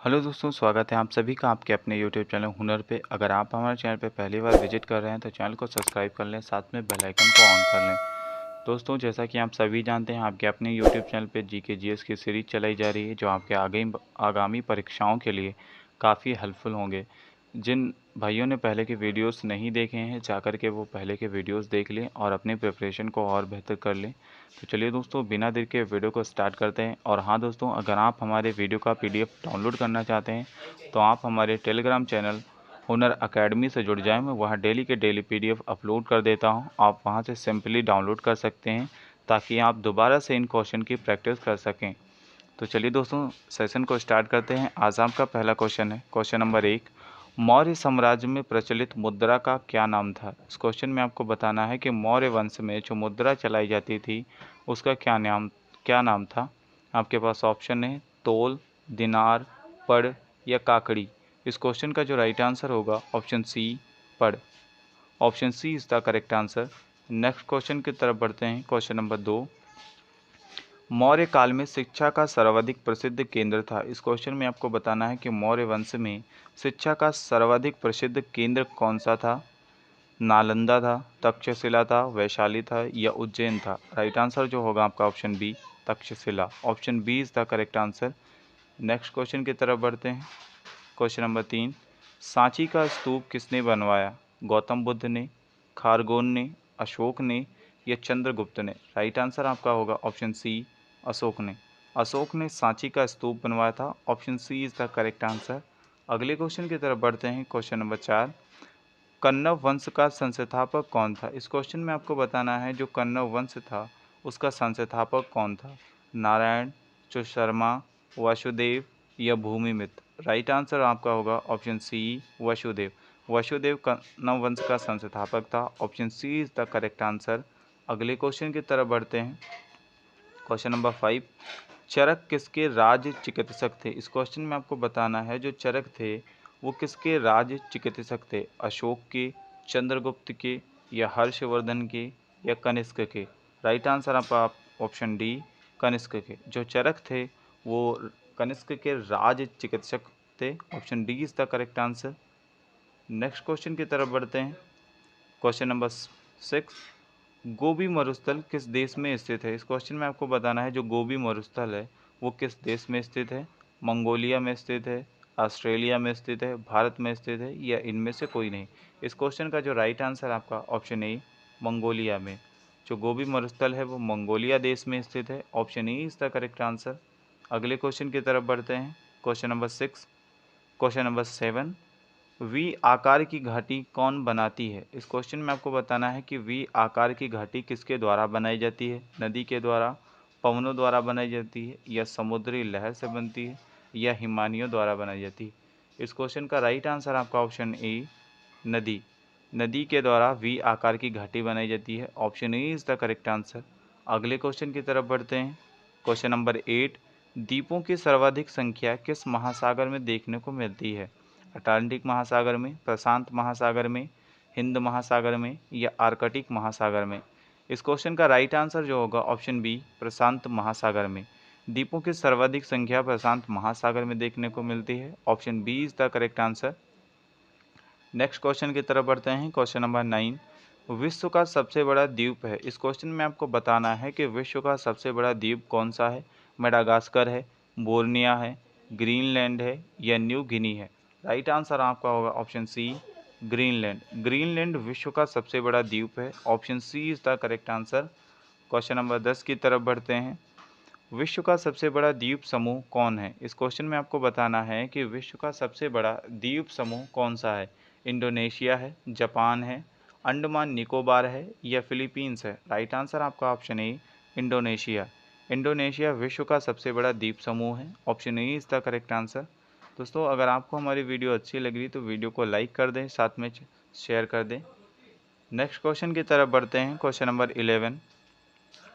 Hello दोस्तों, स्वागत है आप सभी का आपके अपने यूट्यूब चैनल हुनर पे। अगर आप हमारे चैनल पे पहली बार विजिट कर रहे हैं तो चैनल को सब्सक्राइब कर लें, साथ में बेल आइकन को ऑन कर लें। दोस्तों, जैसा कि आप सभी जानते हैं, आपके अपने यूट्यूब चैनल पे जीके जीएस की सीरीज़ चलाई जा रही है जो आपके आगामी परीक्षाओं के लिए काफ़ी हेल्पफुल होंगे। जिन भाइयों ने पहले के वीडियोस नहीं देखे हैं, जाकर के वो पहले के वीडियोस देख लें और अपनी प्रिपरेशन को और बेहतर कर लें। तो चलिए दोस्तों, बिना देर के वीडियो को स्टार्ट करते हैं। और हाँ दोस्तों, अगर आप हमारे वीडियो का पीडीएफ डाउनलोड करना चाहते हैं तो आप हमारे टेलीग्राम चैनल हुनर अकेडमी से जुड़ जाएं। मैं वहाँ डेली के डेली पीडीएफ अपलोड कर देता हूँ, आप वहाँ से सिंपली डाउनलोड कर सकते हैं ताकि आप दोबारा से इन क्वेश्चन की प्रैक्टिस कर सकें। तो चलिए दोस्तों, सेशन को स्टार्ट करते हैं। आज आपका पहला क्वेश्चन है, क्वेश्चन नंबर 1। मौर्य साम्राज्य में प्रचलित मुद्रा का क्या नाम था? इस क्वेश्चन में आपको बताना है कि मौर्य वंश में जो मुद्रा चलाई जाती थी उसका क्या नाम था। आपके पास ऑप्शन है तोल, दिनार, पड़ या काकड़ी। इस क्वेश्चन का जो राइट आंसर होगा ऑप्शन सी, पड़। Option C is the correct answer. Next question की तरफ बढ़ते हैं, क्वेश्चन नंबर 2। मौर्य काल में शिक्षा का सर्वाधिक प्रसिद्ध केंद्र था। इस क्वेश्चन में आपको बताना है कि मौर्य वंश में शिक्षा का सर्वाधिक प्रसिद्ध केंद्र कौन सा था। नालंदा था, तक्षशिला था, वैशाली था या उज्जैन था। राइट आंसर जो होगा आपका option B, Takshashila. Option B is the correct answer. Next question की तरफ बढ़ते हैं, क्वेश्चन नंबर 3। सांची का स्तूप किसने बनवाया? गौतम बुद्ध ने, खारगोन ने, अशोक ने या चंद्रगुप्त ने। राइट आंसर आपका होगा ऑप्शन सी, अशोक ने। अशोक ने सांची का स्तूप बनवाया था। Option C is the correct answer. अगले क्वेश्चन की तरफ बढ़ते हैं, क्वेश्चन नंबर 4। कण्व वंश का संस्थापक कौन था? इस क्वेश्चन में आपको बताना है जो कण्व वंश था उसका संस्थापक कौन था। नारायण, सुशर्मा, वसुदेव या भूमिमित्र। राइट आंसर आपका होगा ऑप्शन सी, वसुदेव। वसुदेव कण्व वंश का संस्थापक था। Option C is the correct answer. अगले क्वेश्चन की तरफ बढ़ते हैं, क्वेश्चन नंबर 5। चरक किसके राज्य चिकित्सक थे? इस क्वेश्चन में आपको बताना है जो चरक थे वो किसके राज्य चिकित्सक थे। अशोक के, चंद्रगुप्त के या हर्षवर्धन के या कनिष्क के। राइट आंसर आपका ऑप्शन डी, कनिष्क के। जो चरक थे वो कनिष्क के राज्य चिकित्सक थे। Option D is the correct answer. Next question की तरफ बढ़ते हैं, क्वेश्चन नंबर 6। गोबी मरुस्थल किस देश में स्थित है? इस क्वेश्चन में आपको बताना है जो गोबी मरुस्थल है वो किस देश में स्थित है। मंगोलिया में स्थित है, ऑस्ट्रेलिया में स्थित है, भारत में स्थित है या इनमें से कोई नहीं। इस क्वेश्चन का जो राइट आंसर आपका ऑप्शन ए, मंगोलिया में। जो गोबी मरुस्थल है वो मंगोलिया देश में स्थित है। Option A is the correct answer. अगले क्वेश्चन की तरफ बढ़ते हैं, question number 6। Question number 7। V आकार की घाटी कौन बनाती है? इस क्वेश्चन में आपको बताना है कि वी आकार की घाटी किसके द्वारा बनाई जाती है। नदी के द्वारा, पवनों द्वारा बनाई जाती है या समुद्री लहर से बनती है या हिमानियों द्वारा बनाई जाती है। इस क्वेश्चन का राइट आंसर आपका ऑप्शन ए, नदी। नदी के द्वारा वी आकार की घाटी बनाई जाती है। Option A is the correct answer. अगले क्वेश्चन की तरफ बढ़ते हैं, क्वेश्चन नंबर 8। द्वीपों की सर्वाधिक संख्या किस महासागर में देखने को मिलती है? अटलांटिक महासागर में, प्रशांत महासागर में, हिंद महासागर में या आर्कटिक महासागर में। इस क्वेश्चन का राइट आंसर जो होगा ऑप्शन बी, प्रशांत महासागर में। द्वीपों की सर्वाधिक संख्या प्रशांत महासागर में देखने को मिलती है। Option B is the correct answer. Next question की तरफ बढ़ते हैं, क्वेश्चन नंबर 9। विश्व का सबसे बड़ा द्वीप है। इस क्वेश्चन में आपको बताना है कि विश्व का सबसे बड़ा द्वीप कौन सा है। मेडागास्कर है, बोर्निया है, ग्रीनलैंड है या न्यू गिनी है। राइट आंसर आपका होगा ऑप्शन सी, ग्रीनलैंड। ग्रीनलैंड विश्व का सबसे बड़ा द्वीप है। Option C is the correct answer. Question number 10 की तरफ बढ़ते हैं, विश्व का सबसे बड़ा द्वीप समूह कौन है? इस क्वेश्चन में आपको बताना है कि विश्व का सबसे बड़ा द्वीप समूह कौन सा है। इंडोनेशिया है, जापान है, अंडमान निकोबार है या फिलीपींस है। राइट आंसर आपका ऑप्शन ए, इंडोनेशिया। इंडोनेशिया विश्व का सबसे बड़ा द्वीप समूह है। Option A is the correct answer. दोस्तों, अगर आपको हमारी वीडियो अच्छी लग रही तो वीडियो को लाइक कर दें, साथ में शेयर कर दें। नेक्स्ट क्वेश्चन की तरफ बढ़ते हैं, क्वेश्चन नंबर 11।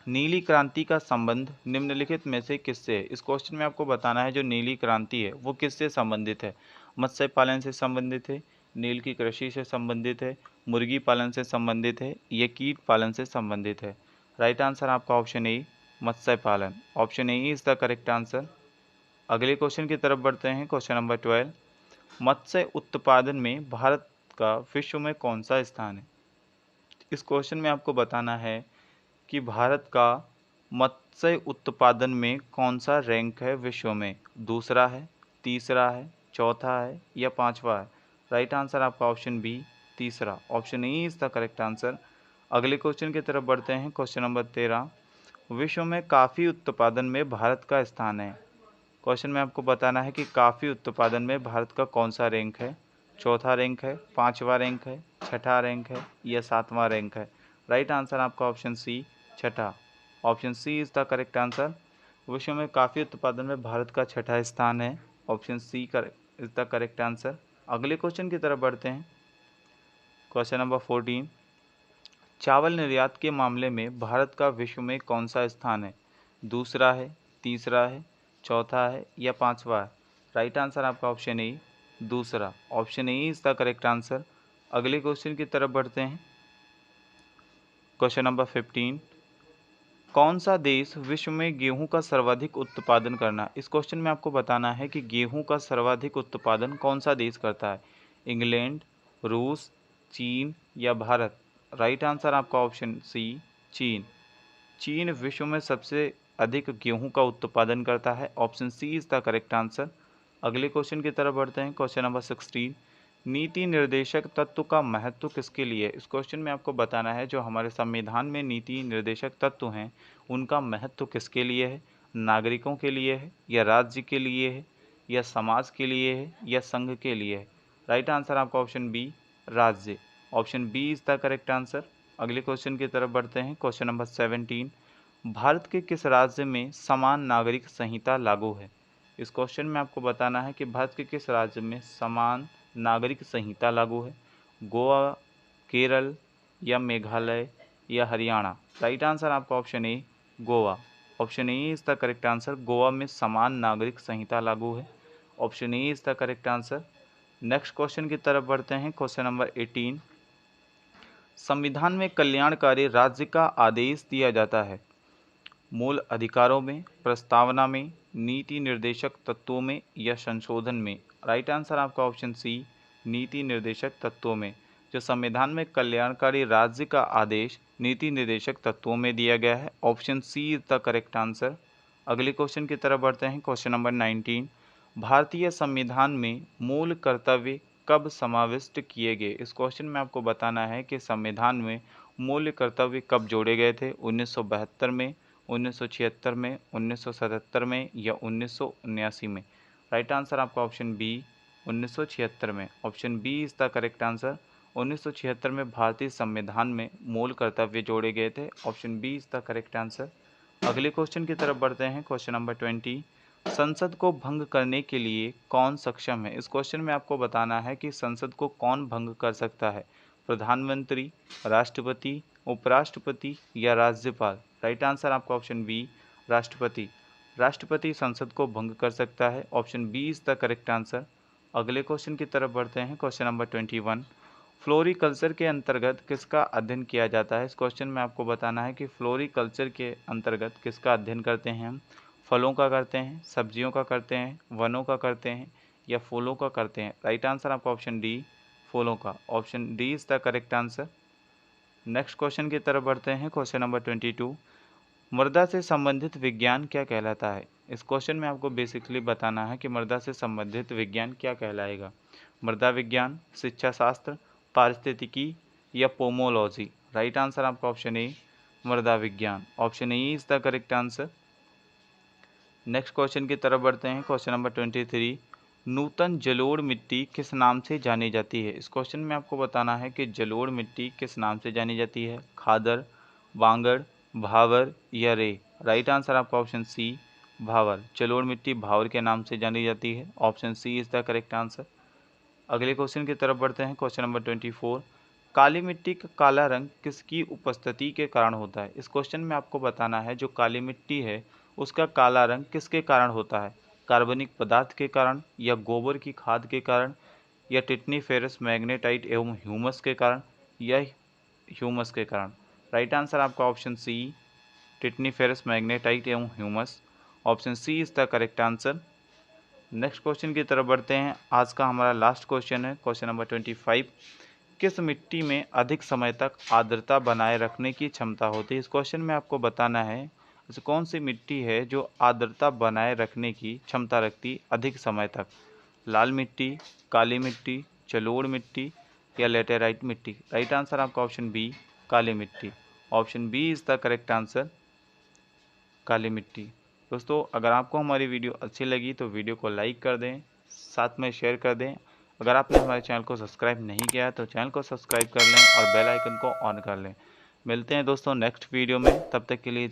नीली क्रांति का संबंध निम्नलिखित में से किससे है? इस क्वेश्चन में आपको बताना है जो नीली क्रांति है वो किससे संबंधित है। मत्स्य पालन से संबंधित है, नील की कृषि से संबंधित है, मुर्गी पालन से संबंधित है या कीट पालन से संबंधित है। राइट आंसर आपका ऑप्शन ए, मत्स्य पालन। Option A is the correct answer. अगले क्वेश्चन की तरफ बढ़ते हैं। क्वेश्चन नंबर 12, मत्स्य उत्पादन में भारत का विश्व में कौन सा स्थान है? इस क्वेश्चन में आपको बताना है कि भारत का मत्स्य उत्पादन में कौन सा रैंक है विश्व में, दूसरा है, तीसरा है, चौथा है या पांचवा है। राइट आंसर आपका ऑप्शन बी, तीसरा। Option E is the correct answer. अगले क्वेश्चन की तरफ बढ़ते हैं। क्वेश्चन नंबर 13, विश्व में कॉफी उत्पादन में भारत का स्थान है। क्वेश्चन में आपको बताना है कि कॉफी उत्पादन में भारत का कौन सा रैंक है, चौथा रैंक है, पांचवा रैंक है, छठा रैंक है या सातवां रैंक है। राइट आंसर आपका ऑप्शन सी, छठा। Option C is the correct answer. विश्व में कॉफी उत्पादन में भारत का छठा स्थान है। Option C is the correct answer. अगले क्वेश्चन की तरफ बढ़ते हैं। क्वेश्चन नंबर 14, चावल निर्यात के मामले में भारत का विश्व में कौन सा स्थान है, दूसरा है, तीसरा है, चौथा है या पांचवा है। राइट आंसर आपका ऑप्शन ए, दूसरा। Option A is the correct answer. अगले क्वेश्चन की तरफ बढ़ते हैं। क्वेश्चन नंबर 15, कौन सा देश विश्व में गेहूं का सर्वाधिक उत्पादन करना। इस क्वेश्चन में आपको बताना है कि गेहूं का सर्वाधिक उत्पादन कौन सा देश करता है, इंग्लैंड, रूस, चीन या भारत। राइट आंसर आपका ऑप्शन सी, चीन। चीन विश्व में सबसे अधिक गेहूं का उत्पादन करता है। Option C is the correct answer. अगले क्वेश्चन की तरफ बढ़ते हैं। क्वेश्चन नंबर 16, नीति निर्देशक तत्व का महत्व किसके लिए है। इस क्वेश्चन में आपको बताना है जो हमारे संविधान में नीति निर्देशक तत्व हैं उनका महत्व किसके लिए है, नागरिकों के लिए है या राज्य के लिए है या समाज के लिए है या संघ के लिए है। राइट आंसर आपका ऑप्शन बी, राज्य। Option B is the correct answer. अगले क्वेश्चन की तरफ बढ़ते हैं। क्वेश्चन नंबर 17, भारत के किस राज्य में समान नागरिक संहिता लागू है। इस क्वेश्चन में आपको बताना है कि भारत के किस राज्य में समान नागरिक संहिता लागू है, गोवा, केरल या मेघालय या हरियाणा। राइट आंसर आपका option A, Goa. Option A is the correct answer. Goa में समान नागरिक संहिता लागू है। Option A is the correct answer. Next question की तरफ बढ़ते हैं। क्वेश्चन नंबर 18, संविधान में कल्याणकारी राज्य का आदेश दिया जाता है, मूल अधिकारों में, प्रस्तावना में, नीति निर्देशक तत्वों में या संशोधन में। राइट आंसर आपका ऑप्शन सी, नीति निर्देशक तत्वों में। जो संविधान में कल्याणकारी राज्य का आदेश नीति निर्देशक तत्वों में दिया गया है। Option C is the correct answer. अगले क्वेश्चन की तरफ बढ़ते हैं। क्वेश्चन नंबर 19, भारतीय संविधान में मूल कर्तव्य कब समाविष्ट किए गए। इस क्वेश्चन में आपको बताना है कि संविधान में मूल कर्तव्य कब जोड़े गए थे, 1972 में, 1976 में, 1977 में या 1979 में। राइट आंसर आपका ऑप्शन बी, 1976 में। Option B is the correct answer. 1976 में भारतीय संविधान में मूल कर्तव्य जोड़े गए थे। Option B is the correct answer. अगले क्वेश्चन की तरफ बढ़ते हैं। क्वेश्चन नंबर 20, संसद को भंग करने के लिए कौन सक्षम है। इस क्वेश्चन में आपको बताना है कि संसद को कौन भंग कर सकता है, प्रधानमंत्री, राष्ट्रपति, उपराष्ट्रपति या राज्यपाल। राइट आंसर आपका ऑप्शन बी, राष्ट्रपति। राष्ट्रपति संसद को भंग कर सकता है। Option B is the correct answer. अगले क्वेश्चन की तरफ बढ़ते हैं। क्वेश्चन नंबर 21, फ्लोरीकल्चर के अंतर्गत किसका अध्ययन किया जाता है। इस क्वेश्चन में आपको बताना है कि फ्लोरीकल्चर के अंतर्गत किसका अध्ययन करते हैं हम, फलों का करते हैं, सब्जियों का करते हैं, वनों का करते हैं या फूलों का करते हैं। राइट आंसर आपका ऑप्शन डी, फूलों का। Option D is the correct answer. Next question की तरफ बढ़ते हैं। क्वेश्चन नंबर 22, मृदा से संबंधित विज्ञान क्या कहलाता है। इस क्वेश्चन में आपको बेसिकली बताना है कि मृदा से संबंधित विज्ञान क्या कहलाएगा, मृदा विज्ञान, शिक्षा शास्त्र, पारिस्थितिकी या पोमोलॉजी। राइट आंसर आपका ऑप्शन ए, मृदा विज्ञान। Option A is the correct answer. Next question की तरफ बढ़ते हैं। क्वेश्चन नंबर 23, नूतन जलोढ़ मिट्टी किस नाम से जानी जाती है। इस क्वेश्चन में आपको बताना है कि जलोढ़ मिट्टी किस नाम से जानी जाती है, खादर, वांगड़, भावर या रे। राइट आंसर आपका ऑप्शन सी, भावर। जलोढ़ मिट्टी भावर के नाम से जानी जाती है। Option C is the correct answer. अगले क्वेश्चन की तरफ बढ़ते हैं। क्वेश्चन नंबर 24, काली मिट्टी का काला रंग किसकी उपस्थिति के कारण होता है। इस क्वेश्चन में आपको बताना है जो काली मिट्टी है उसका काला रंग किसके कारण होता है, कार्बनिक पदार्थ के कारण या गोबर की खाद के कारण या टिटनी फेरस मैग्नेटाइट एवं ह्यूमस के कारण या ह्यूमस के कारण। राइट आंसर आपका option C, titaniferous magnetite एवं humus. Option C is the correct answer. Next question की तरफ बढ़ते हैं। आज का हमारा लास्ट क्वेश्चन है, क्वेश्चन नंबर 25। किस मिट्टी में अधिक समय तक आर्द्रता बनाए रखने की क्षमता होती है? इस क्वेश्चन में आपको बताना है ऐसी कौन सी मिट्टी है जो आर्द्रता बनाए रखने की क्षमता रखती अधिक समय तक। लाल मिट्टी, काली मिट्टी, जलोढ़ मिट्टी या लेटेराइट मिट्टी। राइट आंसर आपका ऑप्शन बी, काली मिट्टी। Option B is the correct answer, काली मिट्टी। दोस्तों अगर आपको हमारी वीडियो अच्छी लगी तो वीडियो को लाइक कर दें, साथ में शेयर कर दें। अगर आपने हमारे चैनल को सब्सक्राइब नहीं किया है तो चैनल को सब्सक्राइब कर लें और बेल आइकन को ऑन कर लें। मिलते हैं दोस्तों नेक्स्ट वीडियो में, तब तक के लिए